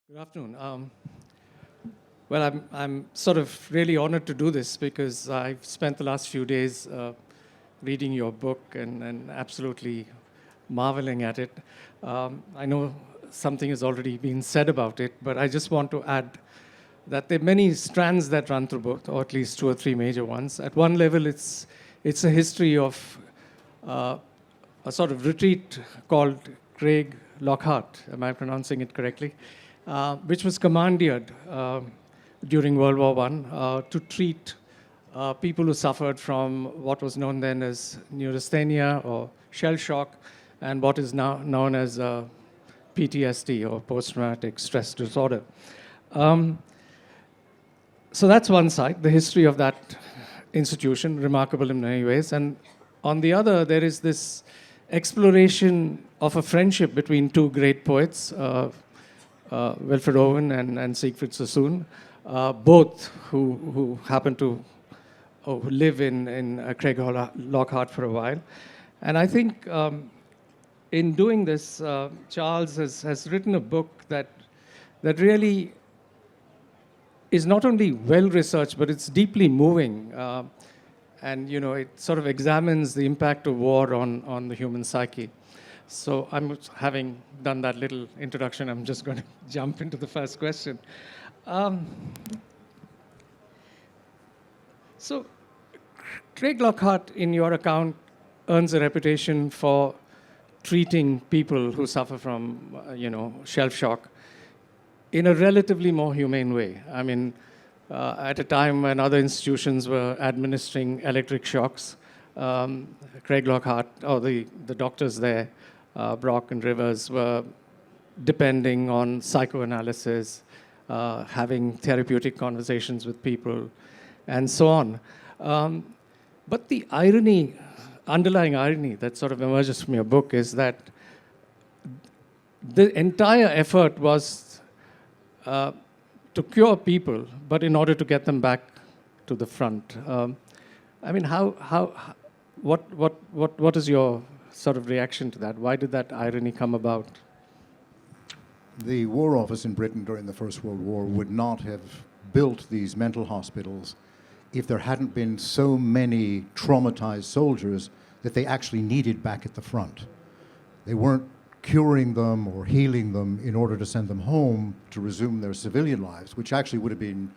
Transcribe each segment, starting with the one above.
Good afternoon. Well, I'm sort of really honored to do this because I've spent the last few days reading your book and absolutely marveling at it. I know something has already been said about it, but I just want to add that there are many strands that run through both, or at least two or three major ones. At one level, it's a history of a sort of retreat called Craiglockhart. Am I pronouncing it correctly? Which was commandeered during World War I to treat people who suffered from what was known then as neurasthenia or shell shock, and what is now known as PTSD or post-traumatic stress disorder. So that's one side, the history of that institution, remarkable in many ways. And on the other, there is this exploration of a friendship between two great poets, Wilfred Owen and Siegfried Sassoon, both who happen to live in Craiglockhart for a while. And I think in doing this, Charles has written a book that really is not only well-researched, but it's deeply moving. And it sort of examines the impact of war on the human psyche. So having done that little introduction, I'm just going to jump into the first question. So Craiglockhart, in your account, earns a reputation for treating people who suffer from, shell shock in a relatively more humane way. I mean, at a time when other institutions were administering electric shocks, Craiglockhart, or the doctors there, Brock and Rivers, were depending on psychoanalysis, having therapeutic conversations with people, and so on. But the underlying irony that sort of emerges from your book is that the entire effort was to cure people, but in order to get them back to the front. I mean, what is your sort of reaction to that? Why did that irony come about? The War Office in Britain during the First World War would not have built these mental hospitals if there hadn't been so many traumatized soldiers that they actually needed back at the front. They weren't curing them or healing them in order to send them home to resume their civilian lives, which actually would have been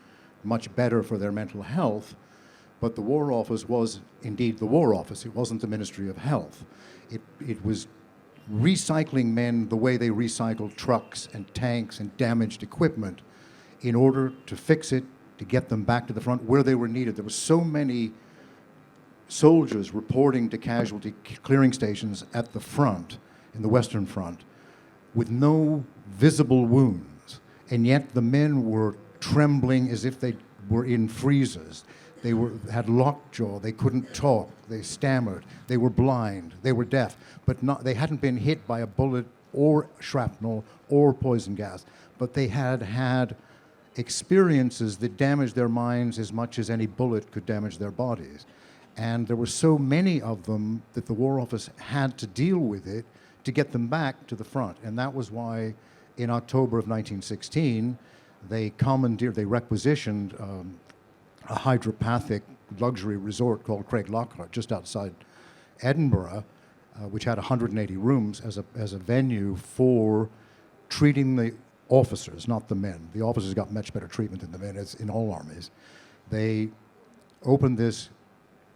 much better for their mental health. But the War Office was indeed the War Office. It wasn't the Ministry of Health. It was recycling men the way they recycled trucks and tanks and damaged equipment in order to fix it, to get them back to the front where they were needed. There were so many soldiers reporting to casualty clearing stations at the front, in the Western Front, with no visible wounds. And yet the men were trembling as if they were in freezes. They had lockjaw, they couldn't talk, they stammered, they were blind, they were deaf, but they hadn't been hit by a bullet or shrapnel or poison gas, but they had had experiences that damaged their minds as much as any bullet could damage their bodies. And there were so many of them that the War Office had to deal with it to get them back to the front. And that was why in October of 1916, they requisitioned a hydropathic luxury resort called Craiglockhart just outside Edinburgh, which had 180 rooms as a venue for treating the officers, not the men. The officers got much better treatment than the men, as in all armies. They opened this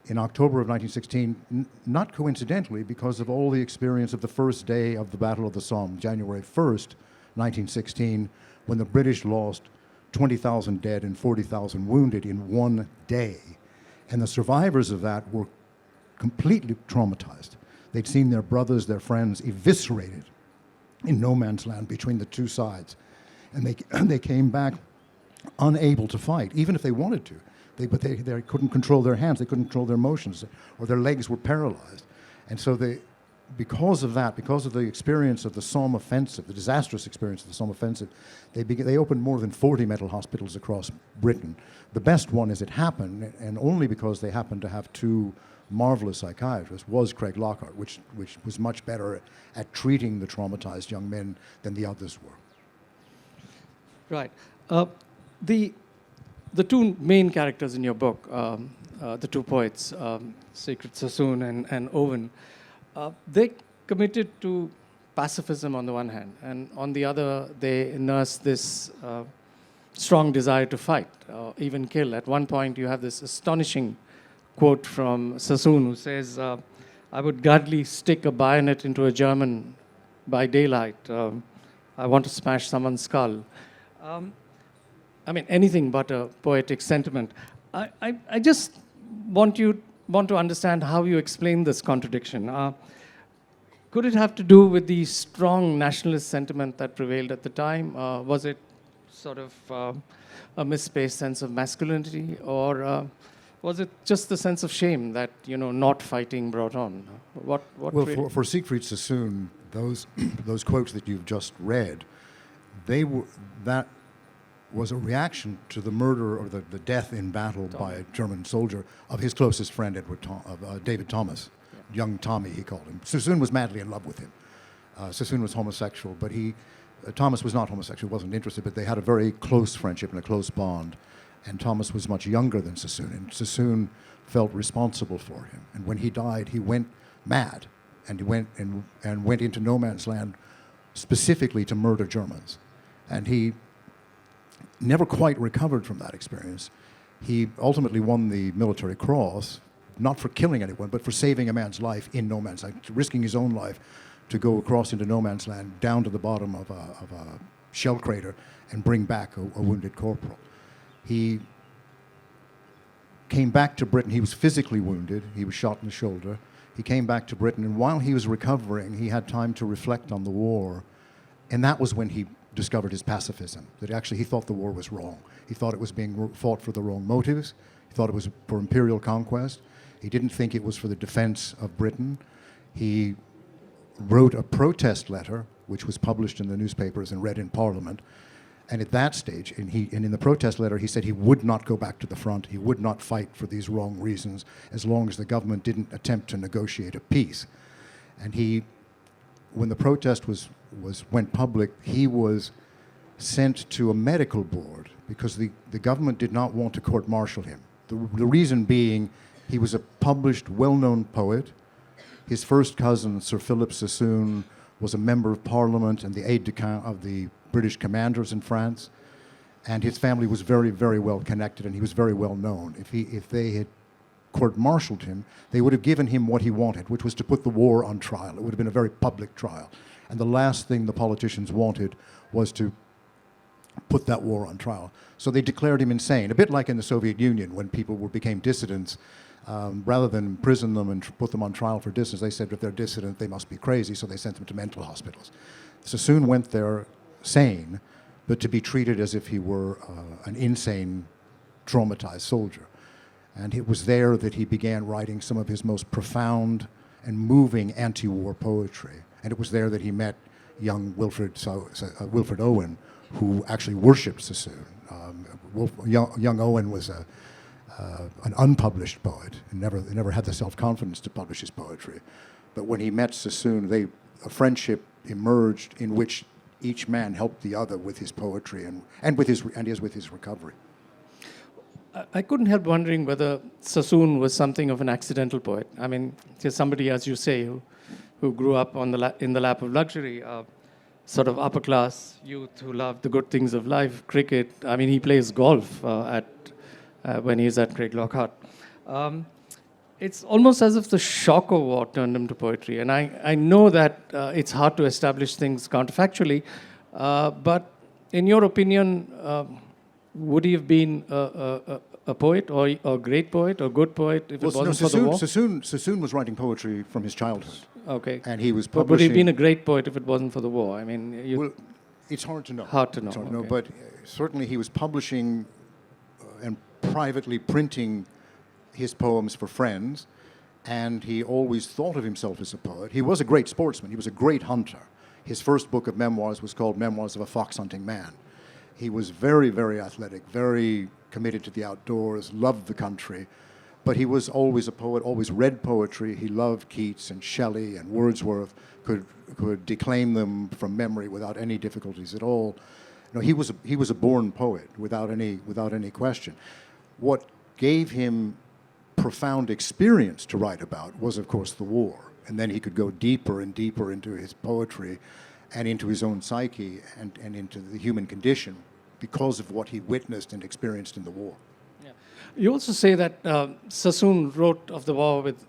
in October of 1916, not coincidentally, because of all the experience of the first day of the Battle of the Somme, January 1st, 1916, when the British lost 20,000 dead and 40,000 wounded in one day. And the survivors of that were completely traumatized. They'd seen their brothers, their friends eviscerated in no man's land between the two sides. And they came back unable to fight, even if they wanted to. But they couldn't control their hands, they couldn't control their motions, or their legs were paralyzed. And so because of the experience of the Somme offensive, the disastrous experience of the Somme offensive, they opened more than 40 mental hospitals across Britain. The best one as it happened, and only because they happened to have two marvelous psychiatrists, was Craiglockhart, which was much better at treating the traumatized young men than the others were. Right. The the two main characters in your book, the two poets, Siegfried Sassoon and Owen, they committed to pacifism on the one hand, and on the other, they nurse this strong desire to fight, even kill. At one point, you have this astonishing quote from Sassoon, who says, I would gladly stick a bayonet into a German by daylight. I want to smash someone's skull. I mean, anything but a poetic sentiment. I just want to understand how you explain this contradiction. Could it have to do with the strong nationalist sentiment that prevailed at the time? Was it sort of a misplaced sense of masculinity, or was it just the sense of shame that not fighting brought on? What Well, for Siegfried Sassoon, those those quotes that you've just read, that was a reaction to the murder or the death in battle by a German soldier of his closest friend, David Thomas, young Tommy, he called him. Sassoon was madly in love with him. Sassoon was homosexual, but Thomas was not homosexual, wasn't interested, but they had a very close friendship and a close bond. And Thomas was much younger than Sassoon, and Sassoon felt responsible for him. And when he died, he went mad, and he went into no man's land specifically to murder Germans. And he never quite recovered from that experience. He ultimately won the Military Cross, not for killing anyone, but for saving a man's life in no man's land, risking his own life to go across into no man's land, down to the bottom of a shell crater, and bring back a wounded corporal. He came back to Britain. He was physically wounded. He was shot in the shoulder. He came back to Britain, and while he was recovering, he had time to reflect on the war, and that was when he discovered his pacifism, that actually he thought the war was wrong. He thought it was being fought for the wrong motives. He thought it was for imperial conquest. He didn't think it was for the defense of Britain. He wrote a protest letter, which was published in the newspapers and read in Parliament. And at that stage, and in the protest letter, he said he would not go back to the front. He would not fight for these wrong reasons as long as the government didn't attempt to negotiate a peace. And when the protest went public, he was sent to a medical board because the government did not want to court-martial him. The reason being, he was a published, well-known poet. His first cousin, Sir Philip Sassoon, was a member of Parliament and the aide-de-camp of the British commanders in France, and his family was very, very well connected, and he was very well known. If they had court-martialed him, they would have given him what he wanted, which was to put the war on trial. It would have been a very public trial. And the last thing the politicians wanted was to put that war on trial. So they declared him insane, a bit like in the Soviet Union when people became dissidents. Rather than imprison them and put them on trial for dissidents, they said if they're dissident, they must be crazy, so they sent them to mental hospitals. Sassoon went there sane, but to be treated as if he were an insane, traumatized soldier. And it was there that he began writing some of his most profound and moving anti-war poetry. And it was there that he met young Wilfred Owen, who actually worshipped Sassoon. Young Owen was an unpublished poet and never had the self-confidence to publish his poetry. But when he met Sassoon, a friendship emerged in which each man helped the other with his poetry and with his recovery. I couldn't help wondering whether Sassoon was something of an accidental poet. I mean, he's somebody, as you say, who grew up in the lap of luxury, sort of upper-class youth who loved the good things of life, cricket. I mean, he plays golf when he's at Craiglockhart. It's almost as if the shock of war turned him to poetry. And I know that it's hard to establish things counterfactually, but in your opinion, would he have been a poet or a great poet or good poet if it wasn't for the war? Sassoon was writing poetry from his childhood. Okay. And he was But publishing... would he have been a great poet if it wasn't for the war? I mean... Well, it's hard to know. Hard to know. It's hard to know, Okay. but certainly he was publishing and privately printing his poems for friends, and he always thought of himself as a poet. He was a great sportsman. He was a great hunter. His first book of memoirs was called Memoirs of a Fox-Hunting Man. He was very, very athletic, very committed to the outdoors, loved the country, but he was always a poet, always read poetry. He loved Keats and Shelley and Wordsworth, could declaim them from memory without any difficulties at all. No, he was a born poet without any question. What gave him profound experience to write about was, of course, the war. And then he could go deeper and deeper into his poetry and into his own psyche and into the human condition because of what he witnessed and experienced in the war. Yeah. You also say that Sassoon wrote of the war with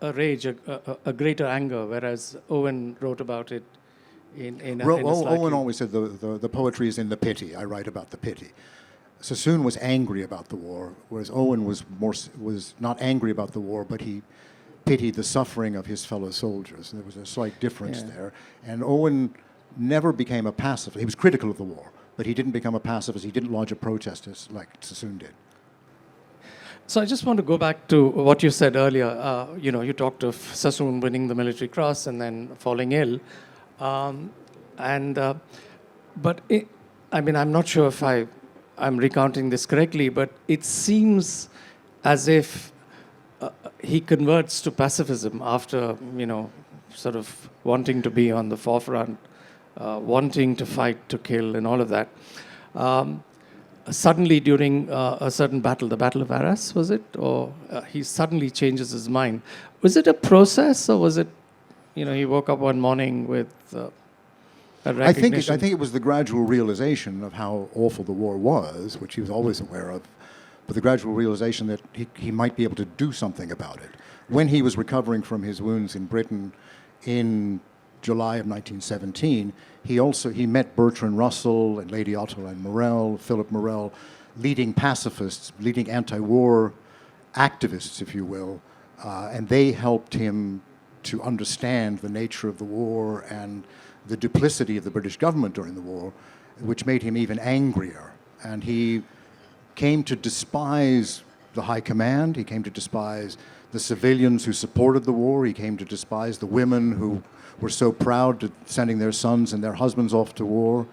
a rage, a greater anger, whereas Owen wrote about it in a Owen always said the poetry is in the pity. I write about the pity. Sassoon was angry about the war, whereas Owen was not angry about the war, but he pitied the suffering of his fellow soldiers. There was a slight difference there. And Owen never became a pacifist. He was critical of the war, but he didn't become a pacifist. He didn't lodge a protest like Sassoon did. So I just want to go back to what you said earlier. You talked of Sassoon winning the Military Cross and then falling ill. I'm not sure if I'm recounting this correctly, but it seems as if he converts to pacifism after, sort of wanting to be on the forefront, wanting to fight, to kill, and all of that. Suddenly, during a certain battle, the Battle of Arras, was it? Or he suddenly changes his mind. Was it a process, or was it, he woke up one morning with a recognition? I think it was the gradual realization of how awful the war was, which he was always aware of, but the gradual realization that he might be able to do something about it. When he was recovering from his wounds in Britain in July of 1917, he met Bertrand Russell and Lady Ottoline Morel, Philip Morel, leading pacifists, leading anti-war activists, if you will, and they helped him to understand the nature of the war and the duplicity of the British government during the war, which made him even angrier. And he came to despise the high command, he came to despise the civilians who supported the war, he came to despise the women who were so proud to sending their sons and their husbands off to war.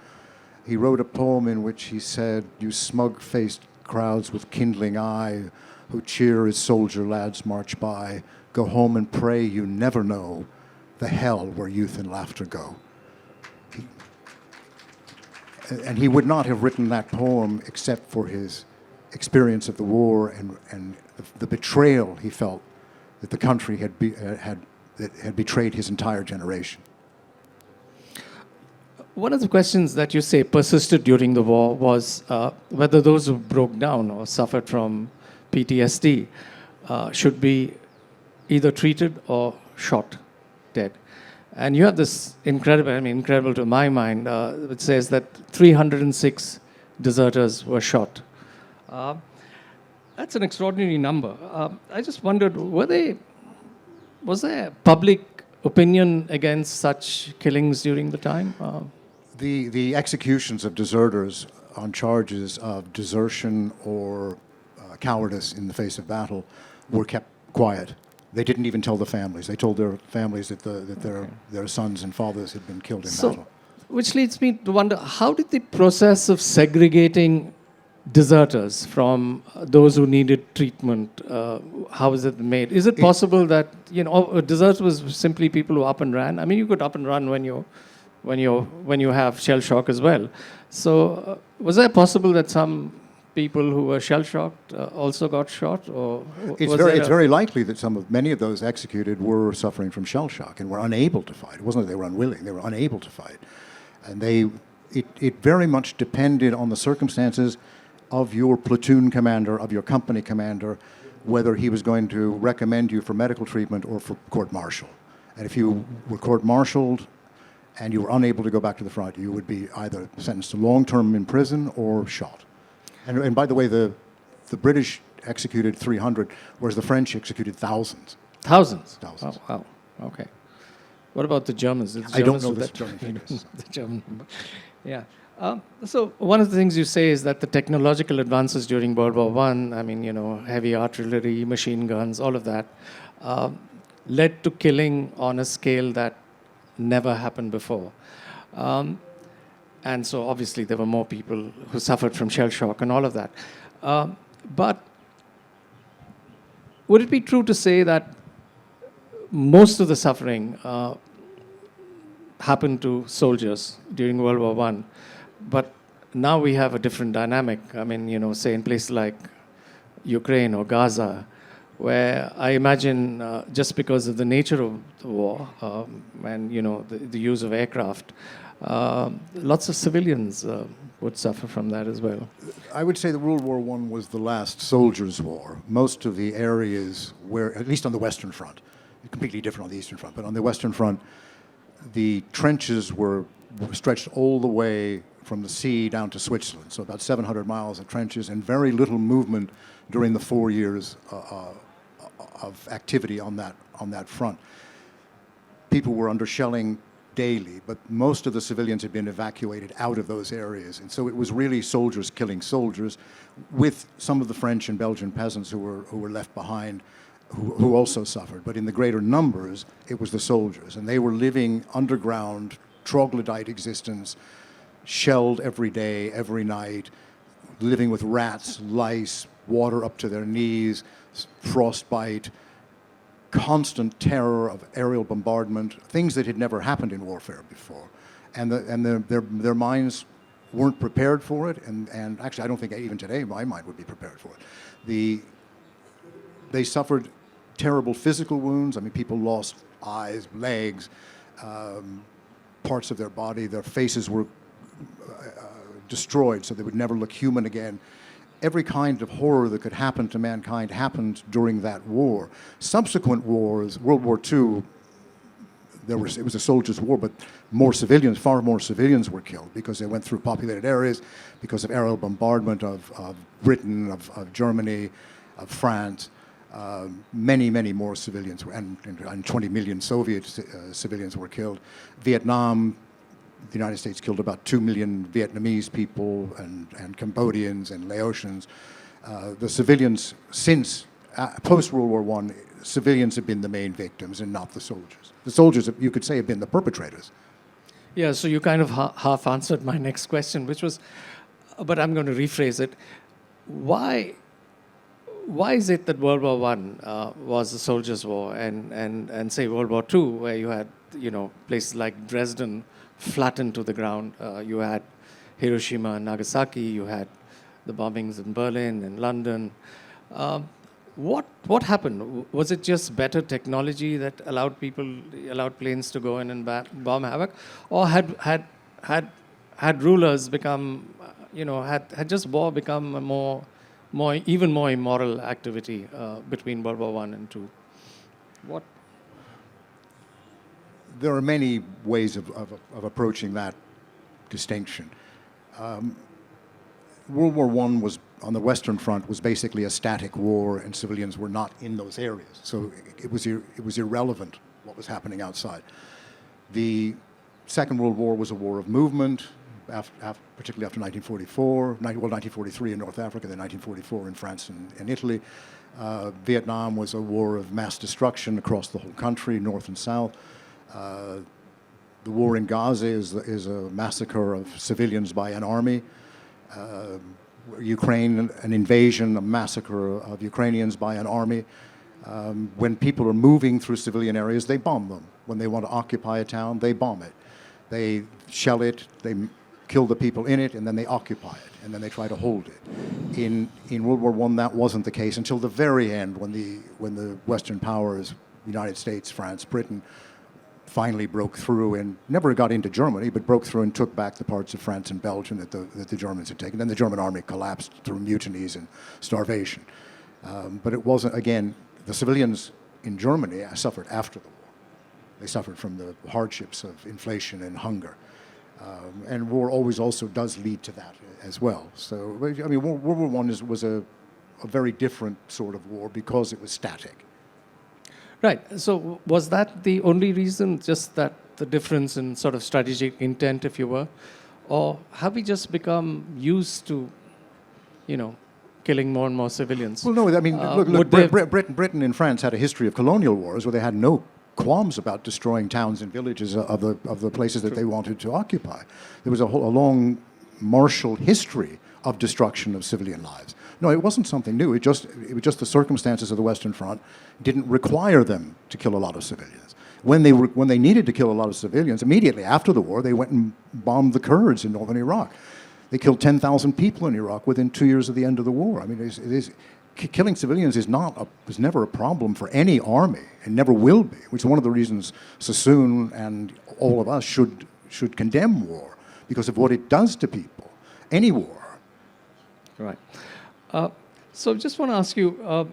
He wrote a poem in which he said, "You smug-faced crowds with kindling eye, who cheer as soldier lads march by, go home and pray you never know the hell where youth and laughter go." And he would not have written that poem except for his experience of the war and the betrayal he felt that the country had betrayed his entire generation. One of the questions that you say persisted during the war was whether those who broke down or suffered from PTSD should be either treated or shot dead. And you have this incredible to my mind, it says that 306 deserters were shot. That's an extraordinary number. I just wondered, was there public opinion against such killings during the time? The executions of deserters on charges of desertion or cowardice in the face of battle were kept quiet. They didn't even tell the families. They told their families that their sons and fathers had been killed in battle. Which leads me to wonder, how did the process of segregating deserters from those who needed treatment, how is it made? Is it possible that, deserters was simply people who up and ran? I mean, you could up and run when you have shell shock as well. So was it possible that some people who were shell-shocked also got shot? Or it's very likely that many of those executed were suffering from shell shock and were unable to fight. It wasn't that they were unwilling; they were unable to fight, and it very much depended on the circumstances of your platoon commander, of your company commander, whether he was going to recommend you for medical treatment or for court-martial. And if you were court-martialed and you were unable to go back to the front, you would be either sentenced to long-term in prison or shot. And by the way, the British executed 300, whereas the French executed thousands. Thousands? Thousands. Oh, wow. Okay. What about the Germans? I don't know the German figures. The German. Yeah. So one of the things you say is that the technological advances during World War I, heavy artillery, machine guns, all of that, led to killing on a scale that never happened before. And so obviously there were more people who suffered from shell shock and all of that. But would it be true to say that most of the suffering happened to soldiers during World War I, but now we have a different dynamic. I mean, say in places like Ukraine or Gaza, where I imagine just because of the nature of the war and the use of aircraft, lots of civilians would suffer from that as well. I would say that World War I was the last soldiers' war. Most of the areas where, at least on the Western Front, completely different on the Eastern Front, but on the Western Front, the trenches were stretched all the way from the sea down to Switzerland, so about 700 miles of trenches and very little movement during the 4 years of activity on that front. People were under shelling daily, but most of the civilians had been evacuated out of those areas, and so it was really soldiers killing soldiers, with some of the French and Belgian peasants who were left behind, who also suffered. But in the greater numbers, it was the soldiers, and they were living underground, troglodyte existence, shelled every day, every night, living with rats, lice, water up to their knees, frostbite, constant terror of aerial bombardment, things that had never happened in warfare before. And their minds weren't prepared for it, and actually I don't think even today my mind would be prepared for it. They suffered terrible physical wounds. I mean, people lost eyes, legs, parts of their body. Their faces were destroyed, so they would never look human again. Every kind of horror that could happen to mankind happened during that war. Subsequent wars, World War II, it was a soldiers' war, but far more civilians were killed because they went through populated areas, because of aerial bombardment of Britain, of Germany, of France. Many, many more civilians and 20 million Soviet civilians were killed. Vietnam, the United States killed about 2 million Vietnamese people and Cambodians and Laotians. The civilians, since post-World War I, civilians have been the main victims and not the soldiers. The soldiers, you could say, have been the perpetrators. Yeah, so you kind of half answered my next question, which was, but I'm going to rephrase it. Why is it that World War I was a soldiers' war and say World War II, where you had places like Dresden flattened to the ground, you had Hiroshima and Nagasaki, you had the bombings in Berlin and London. What happened? Was it just better technology that allowed planes to go in and bomb havoc, or had rulers become, had just war become a even more immoral activity between World War I and II? What? There are many ways of approaching that distinction. World War I was, on the Western Front, was basically a static war, and civilians were not in those areas. So it was irrelevant what was happening outside. The Second World War was a war of movement, particularly after 1943 in North Africa, then 1944 in France and Italy. Vietnam was a war of mass destruction across the whole country, north and south. The war in Gaza is a massacre of civilians by an army. Ukraine, an invasion, a massacre of Ukrainians by an army. When people are moving through civilian areas, they bomb them. When they want to occupy a town, they bomb it. They shell it, they kill the people in it, and then they occupy it, and then they try to hold it. In World War I, that wasn't the case until the very end, when the Western powers, United States, France, Britain, finally broke through and never got into Germany, but broke through and took back the parts of France and Belgium that the Germans had taken. Then the German army collapsed through mutinies and starvation. But it wasn't, again, the civilians in Germany suffered after the war. They suffered from the hardships of inflation and hunger. And war always also does lead to that as well. So, I mean, World War I was a very different sort of war because it was static. Right. So was that the only reason, just that the difference in sort of strategic intent, if you were? Or have we just become used to, killing more and more civilians? Well, no, I mean, look, Britain and France had a history of colonial wars where they had no qualms about destroying towns and villages of the places that they wanted to occupy. There was a long martial history of destruction of civilian lives. No, it wasn't something new. It was just the circumstances of the Western Front didn't require them to kill a lot of civilians. When they needed to kill a lot of civilians, immediately after the war, they went and bombed the Kurds in northern Iraq. They killed 10,000 people in Iraq within 2 years of the end of the war. I mean, killing civilians is never a problem for any army, and never will be, which is one of the reasons Sassoon and all of us should condemn war, because of what it does to people, any war. Right. So I just want to ask you,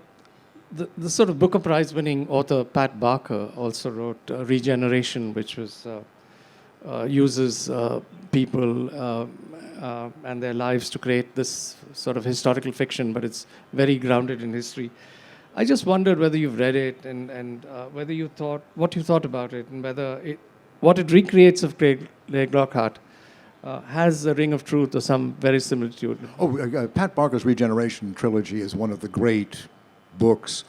the sort of Booker Prize-winning author Pat Barker also wrote Regeneration, which was uses people and their lives to create this sort of historical fiction, but it's very grounded in history. I just wondered whether you've read it and whether you thought, what you thought about it, and whether what it recreates of Craiglockhart has a ring of truth or some very similitude. Pat Barker's Regeneration trilogy is one of the great books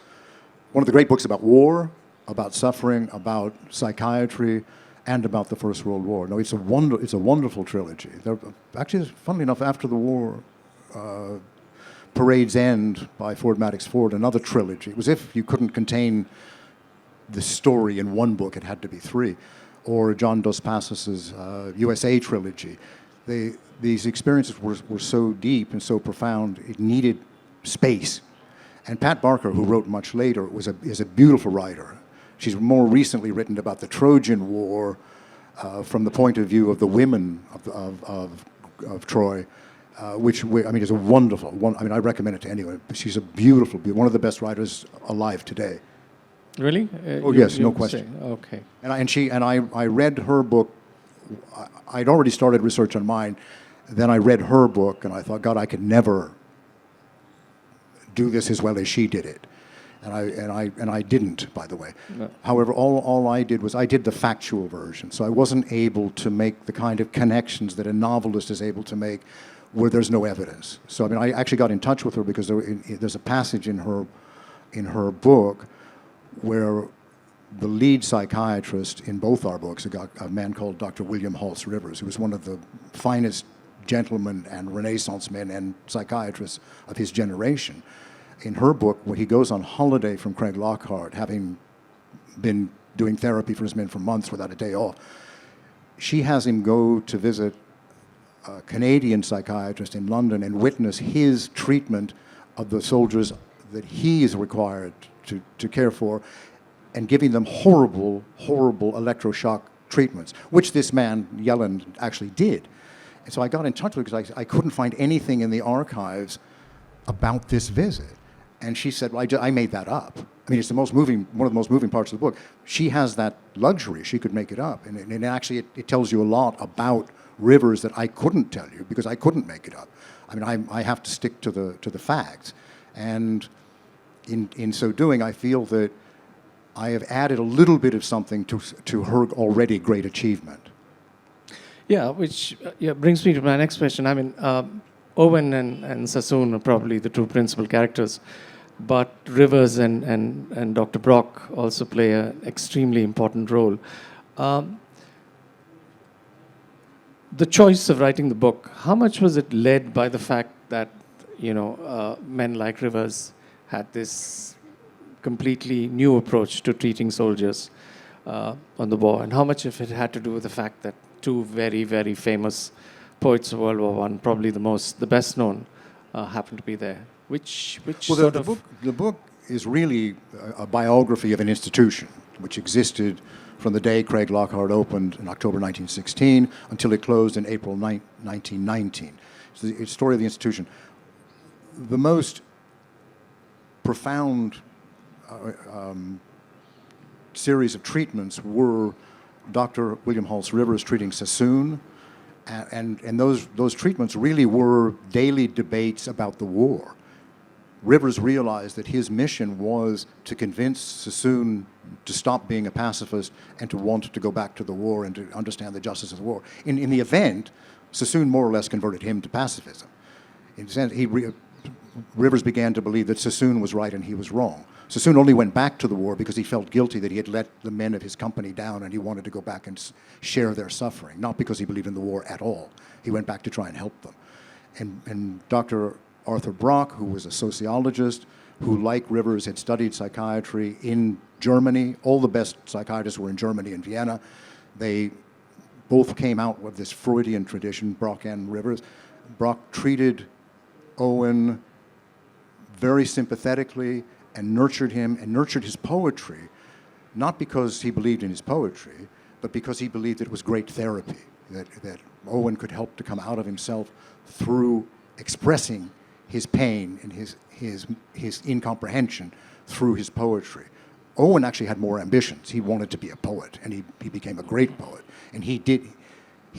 about war, about suffering, about psychiatry, and about the First World War. No, it's a wonderful trilogy. Actually, funnily enough, after the war, Parade's End by Ford Madox Ford, another trilogy. It was if you couldn't contain the story in one book, it had to be three. Or John Dos Passos's USA trilogy. These experiences were so deep and so profound, it needed space. And Pat Barker, who wrote much later, is a beautiful writer. She's more recently written about the Trojan War from the point of view of the women of Troy, which is a wonderful one. I mean, I recommend it to anyone. She's a beautiful, one of the best writers alive today. Really? Yes, no question. Okay. I read her book. I'd already started research on mine. Then I read her book, and I thought, God, I could never do this as well as she did it. And I didn't, by the way. No. However, all I did was I did the factual version. So I wasn't able to make the kind of connections that a novelist is able to make where there's no evidence. So I mean, I actually got in touch with her because there's a passage in her book where the lead psychiatrist in both our books, a man called Dr. William Halse Rivers, who was one of the finest gentlemen and Renaissance men and psychiatrists of his generation. In her book, when he goes on holiday from Craiglockhart, having been doing therapy for his men for months without a day off, she has him go to visit a Canadian psychiatrist in London and witness his treatment of the soldiers that he is required to care for, and giving them horrible electroshock treatments, which this man, Yellen, actually did. And so I got in touch with her because I couldn't find anything in the archives about this visit. And she said, well, I made that up. I mean, it's one of the most moving parts of the book. She has that luxury. She could make it up. And actually, it tells you a lot about Rivers that I couldn't tell you because I couldn't make it up. I mean, I have to stick to the facts. And in so doing, I feel that I have added a little bit of something to her already great achievement. Yeah, which brings me to my next question. I mean, Owen and Sassoon are probably the two principal characters, but Rivers and Dr. Brock also play an extremely important role. The choice of writing the book, how much was it led by the fact that, men like Rivers had this completely new approach to treating soldiers on the war, and how much of it had to do with the fact that two very, very famous poets of World War I, probably the best known, happened to be there. The book is really a biography of an institution which existed from the day Craiglockhart opened in October 1916 until it closed in April 1919. It's the story of the institution. The most profound series of treatments were Dr. William Halse Rivers treating Sassoon, and those treatments really were daily debates about the war. Rivers realized that his mission was to convince Sassoon to stop being a pacifist and to want to go back to the war and to understand the justice of the war. In the event, Sassoon more or less converted him to pacifism. In a sense, Rivers began to believe that Sassoon was right and he was wrong. Sassoon only went back to the war because he felt guilty that he had let the men of his company down and he wanted to go back and share their suffering, not because he believed in the war at all. He went back to try and help them. And Dr. Arthur Brock, who was a sociologist, who, like Rivers, had studied psychiatry in Germany. All the best psychiatrists were in Germany and Vienna. They both came out with this Freudian tradition, Brock and Rivers. Brock treated Owen very sympathetically and nurtured him and nurtured his poetry, not because he believed in his poetry, but because he believed that it was great therapy, that Owen could help to come out of himself through expressing his pain and his incomprehension through his poetry. Owen actually had more ambitions. He wanted to be a poet, and he became a great poet. And he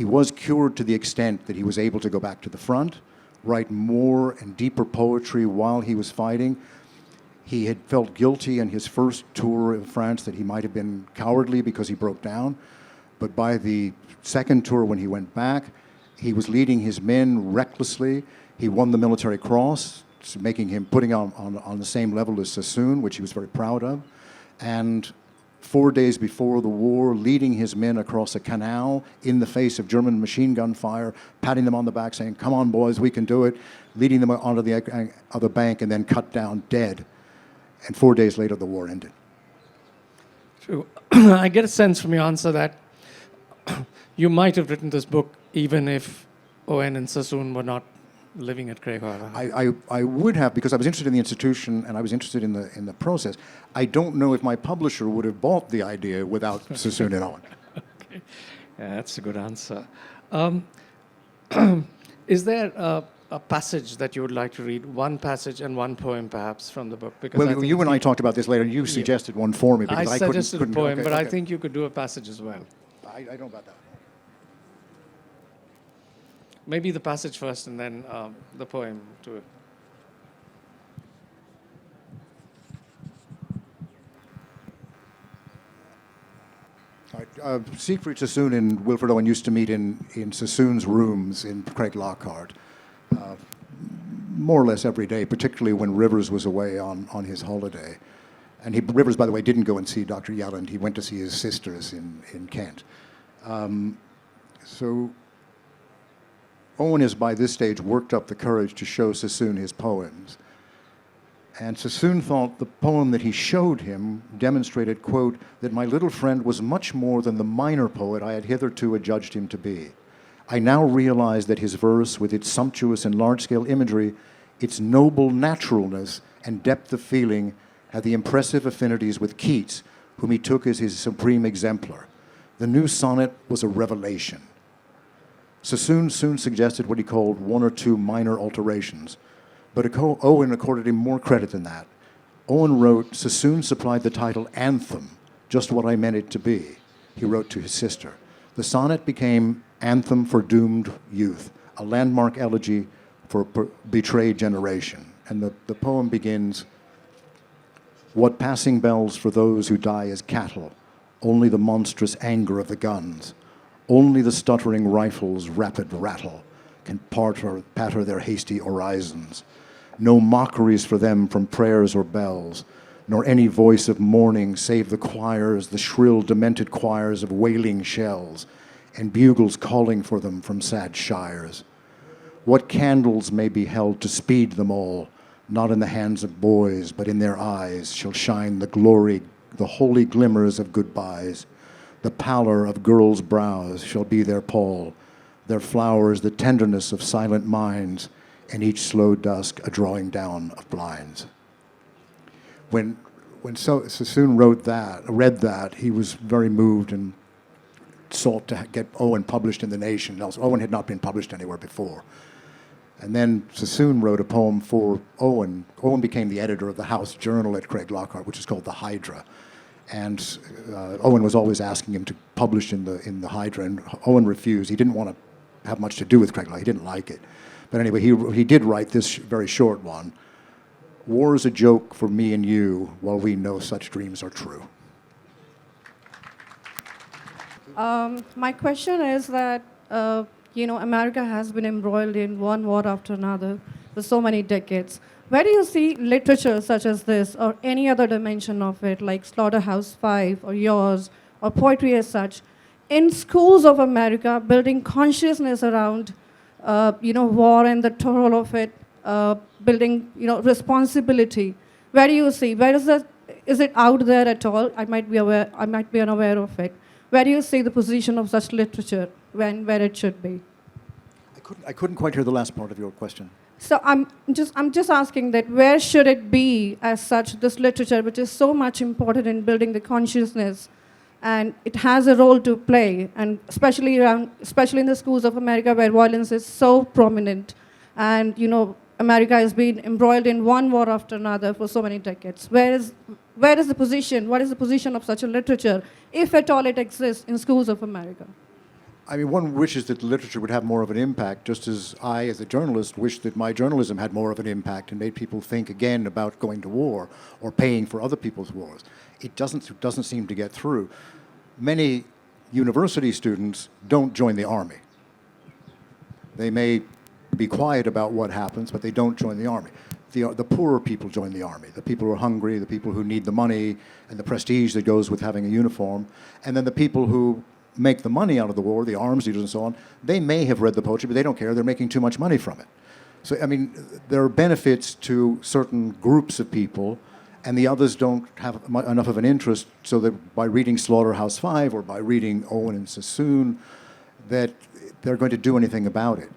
was cured to the extent that he was able to go back to the front, write more and deeper poetry while he was fighting. He had felt guilty in his first tour of France that he might have been cowardly because he broke down. But by the second tour, when he went back, he was leading his men recklessly. He won the Military Cross, putting him on the same level as Sassoon, which he was very proud of. And 4 days before the war, leading his men across a canal in the face of German machine gun fire, patting them on the back, saying, "Come on, boys, we can do it," leading them onto the other bank, and then cut down dead. And 4 days later, the war ended. True. I get a sense from your answer that you might have written this book even if Owen and Sassoon were not living at Craiglockhart. I would have, because I was interested in the institution and I was interested in the process. I don't know if my publisher would have bought the idea without Sassoon and Owen. Okay. Yeah, that's a good answer. Is there a passage that you would like to read? One passage and one poem, perhaps, from the book? Because Well, you and I talked about this later, and you suggested one for me because I suggested couldn't. a poem, Okay, but okay. I think you could do a passage as well. I don't know about that. Maybe the passage first and then the poem to it. All right. Siegfried, Sassoon, and Wilfred Owen used to meet in Sassoon's rooms in Craiglockhart, more or less every day, particularly when Rivers was away on his holiday. And Rivers, by the way, didn't go and see Dr. Yelland. He went to see his sisters in Kent. So Owen has, by this stage, worked up the courage to show Sassoon his poems. And Sassoon thought the poem that he showed him demonstrated, quote, that my little friend was much more than the minor poet I had hitherto adjudged him to be. I now realize that his verse, with its sumptuous and large-scale imagery, its noble naturalness and depth of feeling, had the impressive affinities with Keats, whom he took as his supreme exemplar. The new sonnet was a revelation. Sassoon soon suggested what he called one or two minor alterations, but Owen accorded him more credit than that. Owen wrote, Sassoon supplied the title Anthem, just what I meant it to be, he wrote to his sister. The sonnet became Anthem for Doomed Youth, a landmark elegy for a betrayed generation. And the poem begins, what passing bells for those who die as cattle, only the monstrous anger of the guns, only the stuttering rifle's rapid rattle can patter their hasty orisons. No mockeries for them from prayers or bells, nor any voice of mourning save the choirs, the shrill, demented choirs of wailing shells, and bugles calling for them from sad shires. What candles may be held to speed them all, not in the hands of boys, but in their eyes shall shine the glory, the holy glimmers of goodbyes. The pallor of girls' brows shall be their pall, their flowers the tenderness of silent minds, and each slow dusk a drawing down of blinds. When Sassoon read that, he was very moved and sought to get Owen published in The Nation. Owen had not been published anywhere before. And then Sassoon wrote a poem for Owen. Owen became the editor of the House Journal at Craiglockhart, which is called The Hydra. And Owen was always asking him to publish in the Hydra, and Owen refused. He didn't want to have much to do with Craiglockhart. He didn't like it. But anyway, he did write this very short one. War is a joke for me and you, while we know such dreams are true. My question is that, America has been embroiled in one war after another for so many decades. Where do you see literature such as this or any other dimension of it, like Slaughterhouse-Five or yours, or poetry as such, in schools of America, building consciousness around, war and the toll of it, building, responsibility? Where do you see? Is it out there at all? I might be unaware of it. Where do you see the position of such literature where it should be? I couldn't quite hear the last part of your question. So I'm just asking that where should it be as such, this literature, which is so much important in building the consciousness, and it has a role to play, and especially in the schools of America where violence is so prominent, and America has been embroiled in one war after another for so many decades. Where is the position? What is the position of such a literature, if at all it exists, in schools of America? I mean, one wishes that the literature would have more of an impact, just as I, as a journalist, wish that my journalism had more of an impact and made people think again about going to war or paying for other people's wars. It doesn't seem to get through. Many university students don't join the army. They may be quiet about what happens, but they don't join the army. The poorer people join the army, the people who are hungry, the people who need the money and the prestige that goes with having a uniform, and then the people who make the money out of the war, the arms dealers and so on, they may have read the poetry, but they don't care. They're making too much money from it. So, I mean, there are benefits to certain groups of people, and the others don't have enough of an interest, so that by reading Slaughterhouse-Five or by reading Owen and Sassoon, that they're going to do anything about it.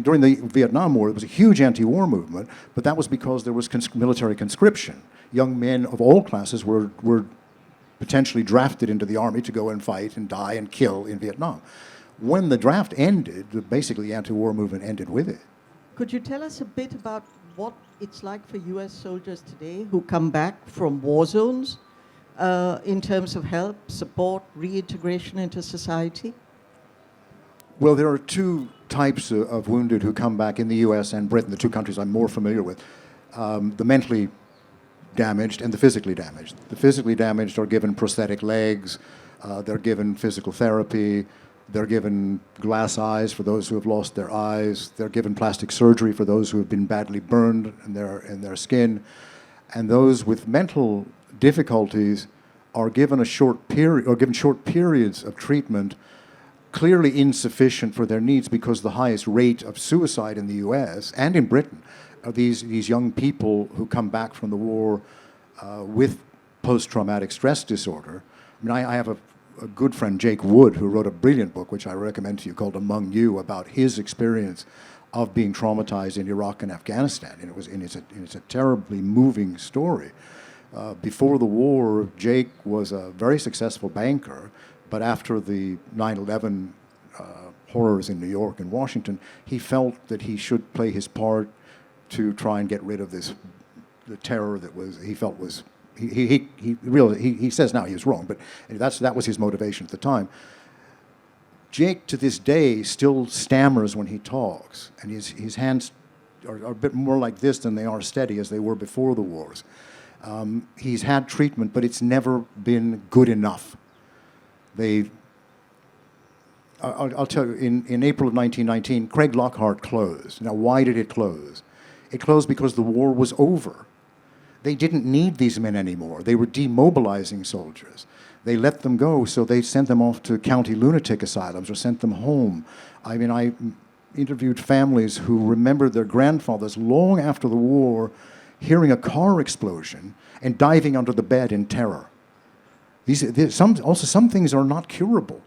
During the Vietnam War, there was a huge anti-war movement, but that was because there was military conscription. Young men of all classes were potentially drafted into the army to go and fight and die and kill in Vietnam. When the draft ended, basically the anti-war movement ended with it. Could you tell us a bit about what it's like for U.S. soldiers today who come back from war zones in terms of help, support, reintegration into society? Well, there are two types of wounded who come back in the U.S. and Britain, the two countries I'm more familiar with. The mentally damaged and the physically damaged. The physically damaged are given prosthetic legs, they're given physical therapy, they're given glass eyes for those who have lost their eyes, they're given plastic surgery for those who have been badly burned in their skin, and those with mental difficulties are given short periods of treatment, clearly insufficient for their needs, because the highest rate of suicide in the US and in Britain are these young people who come back from the war with post-traumatic stress disorder. I mean, I have a good friend, Jake Wood, who wrote a brilliant book, which I recommend to you, called Among You, about his experience of being traumatized in Iraq and Afghanistan. And it's a terribly moving story. Before the war, Jake was a very successful banker, but after the 9/11 horrors in New York and Washington, he felt that he should play his part to try and get rid of the terror that he felt was, he says now he was wrong, but that was his motivation at the time. Jake, to this day, still stammers when he talks, and his hands are a bit more like this than they are steady as they were before the wars. He's had treatment, but it's never been good enough. I'll tell you, in April of 1919, Craiglockhart closed. Now, why did it close? It closed because the war was over. They didn't need these men anymore. They were demobilizing soldiers. They let them go, so they sent them off to county lunatic asylums or sent them home. I mean, I interviewed families who remembered their grandfathers long after the war hearing a car explosion and diving under the bed in terror. Some things are not curable.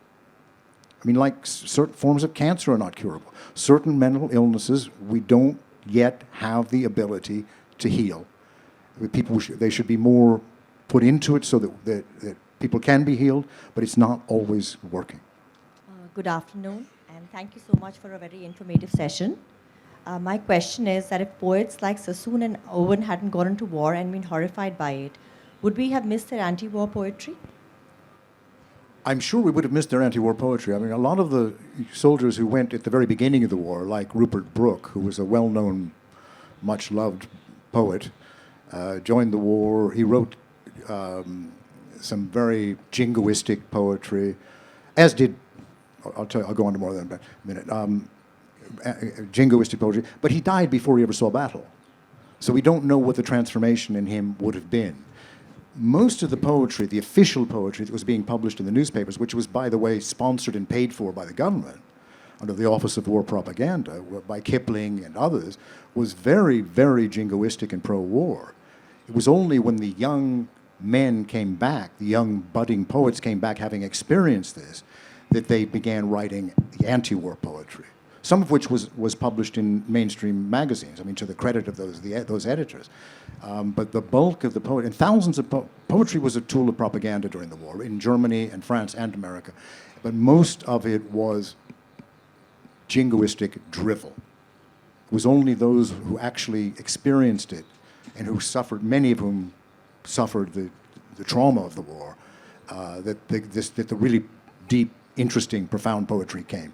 I mean, like certain forms of cancer are not curable. Certain mental illnesses, we don't yet have the ability to heal. They should be more put into it so that people can be healed, but it's not always working. Good afternoon, and thank you so much for a very informative session. My question is that if poets like Sassoon and Owen hadn't gone into war and been horrified by it, would we have missed their anti-war poetry? I'm sure we would have missed their anti-war poetry. I mean, a lot of the soldiers who went at the very beginning of the war, like Rupert Brooke, who was a well-known, much-loved poet, joined the war. He wrote some very jingoistic poetry, as did, I'll go on to more than a minute, jingoistic poetry, but he died before he ever saw battle. So we don't know what the transformation in him would have been. Most of the poetry, the official poetry that was being published in the newspapers, which was, by the way, sponsored and paid for by the government under the Office of War Propaganda, by Kipling and others, was very, very jingoistic and pro-war. It was only when the young men came back, the young budding poets came back having experienced this, that they began writing the anti-war poetry. some of which was published in mainstream magazines, I mean, to the credit of those editors. But the bulk of the poetry, and thousands of poetry was a tool of propaganda during the war, in Germany and France and America. But most of it was jingoistic drivel. It was only those who actually experienced it and who suffered, many of whom suffered the trauma of the war, that the really deep, interesting, profound poetry came.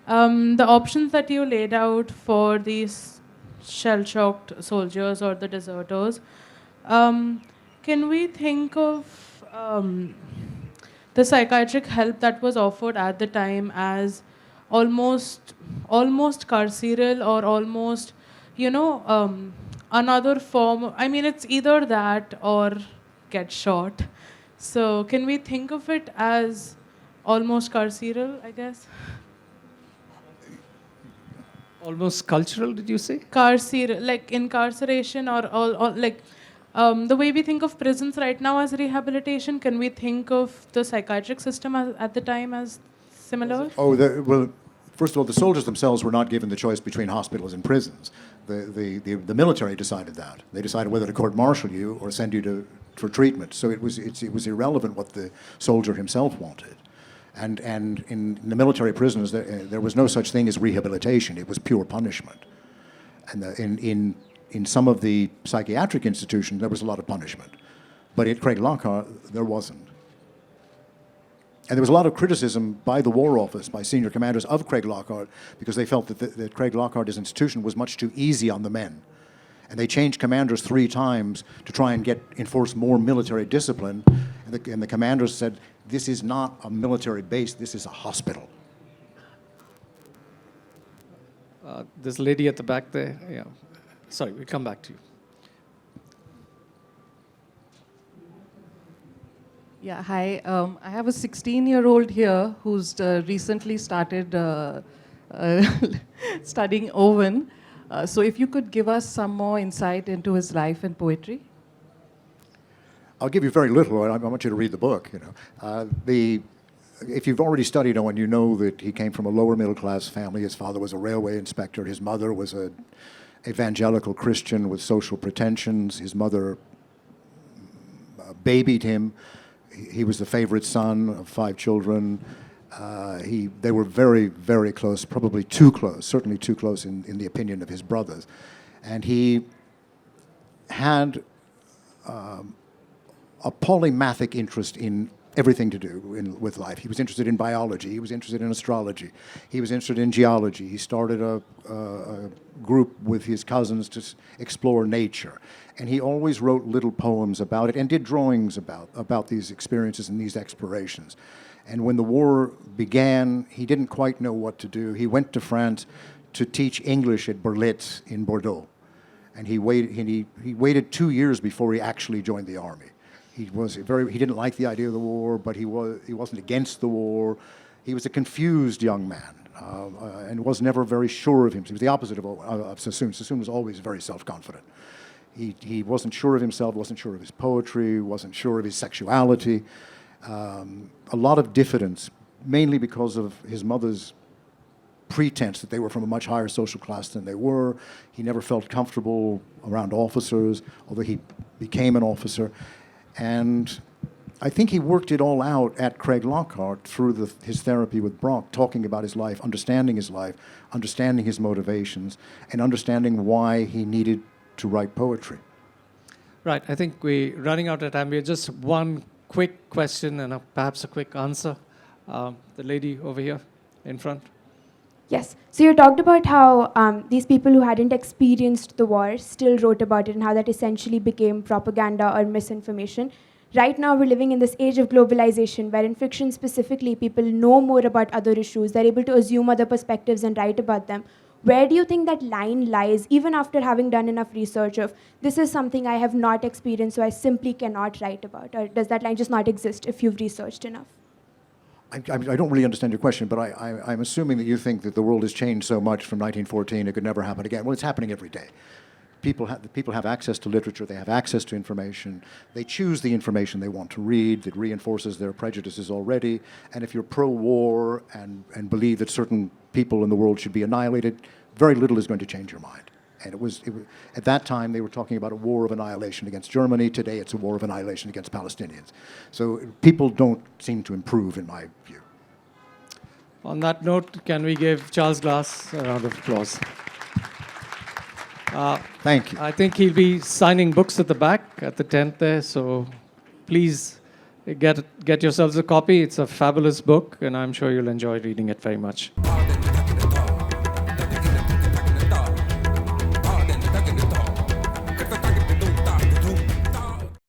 The options that you laid out for these shell-shocked soldiers or the deserters, can we think of the psychiatric help that was offered at the time as almost carceral or almost, another form? I mean, it's either that or get shot. So can we think of it as almost carceral, I guess? Almost cultural, did you say? Carceral, like incarceration or like the way we think of prisons right now as rehabilitation, can we think of the psychiatric system at the time as similar? Well, first of all, the soldiers themselves were not given the choice between hospitals and prisons. The military decided that. They decided whether to court-martial you or send you for treatment. So it was irrelevant what the soldier himself wanted. And in the military prisons, there was no such thing as rehabilitation. It was pure punishment. And in some of the psychiatric institutions, there was a lot of punishment. But at Craiglockhart, there wasn't. And there was a lot of criticism by the War Office, by senior commanders of Craiglockhart, because they felt that Craiglockhart as an institution was much too easy on the men. And they changed commanders 3 times to try and enforce more military discipline. And the commanders said, this is not a military base, this is a hospital. This lady at the back there, yeah. Sorry, we'll come back to you. Yeah, hi. I have a 16-year-old here who's recently started studying Owen. So if you could give us some more insight into his life and poetry. I'll give you very little. I want you to read the book. If you've already studied Owen, you know that he came from a lower middle class family. His father was a railway inspector. His mother was an evangelical Christian with social pretensions. His mother babied him. He was the favorite son of 5 children. They were very, very close, probably too close, certainly too close in the opinion of his brothers. And he had a polymathic interest in everything to do with life. He was interested in biology. He was interested in astrology. He was interested in geology. He started a group with his cousins to explore nature. And he always wrote little poems about it and did drawings about these experiences and these explorations. And when the war began, he didn't quite know what to do. He went to France to teach English at Berlitz in Bordeaux. And he waited 2 years before he actually joined the army. He didn't like the idea of the war, but he wasn't against the war. He was a confused young man and was never very sure of himself. He was the opposite of Sassoon. Sassoon was always very self-confident. He wasn't sure of himself, wasn't sure of his poetry, wasn't sure of his sexuality. A lot of diffidence, mainly because of his mother's pretense that they were from a much higher social class than they were. He never felt comfortable around officers, although he became an officer. And I think he worked it all out at Craiglockhart through his therapy with Brock, talking about his life, understanding his motivations, and understanding why he needed to write poetry. Right, I think we're running out of time. We have just one quick question and perhaps a quick answer. The lady over here in front. Yes. So you talked about how these people who hadn't experienced the war still wrote about it and how that essentially became propaganda or misinformation. Right now, we're living in this age of globalization where in fiction specifically, people know more about other issues. They're able to assume other perspectives and write about them. Where do you think that line lies, even after having done enough research of, this is something I have not experienced, so I simply cannot write about? Or does that line just not exist if you've researched enough? I don't really understand your question, but I'm assuming that you think that the world has changed so much from 1914 it could never happen again. Well, it's happening every day. people have access to literature, they have access to information, they choose the information they want to read that reinforces their prejudices already, and if you're pro-war and believe that certain people in the world should be annihilated, very little is going to change your mind. And it was at that time they were talking about a war of annihilation against Germany. Today it's a war of annihilation against Palestinians. So people don't seem to improve, in my view. On that note, can we give Charles Glass a round of applause? Thank you. I think he'll be signing books at the back, at the tent there, so please get yourselves a copy. It's a fabulous book, and I'm sure you'll enjoy reading it very much.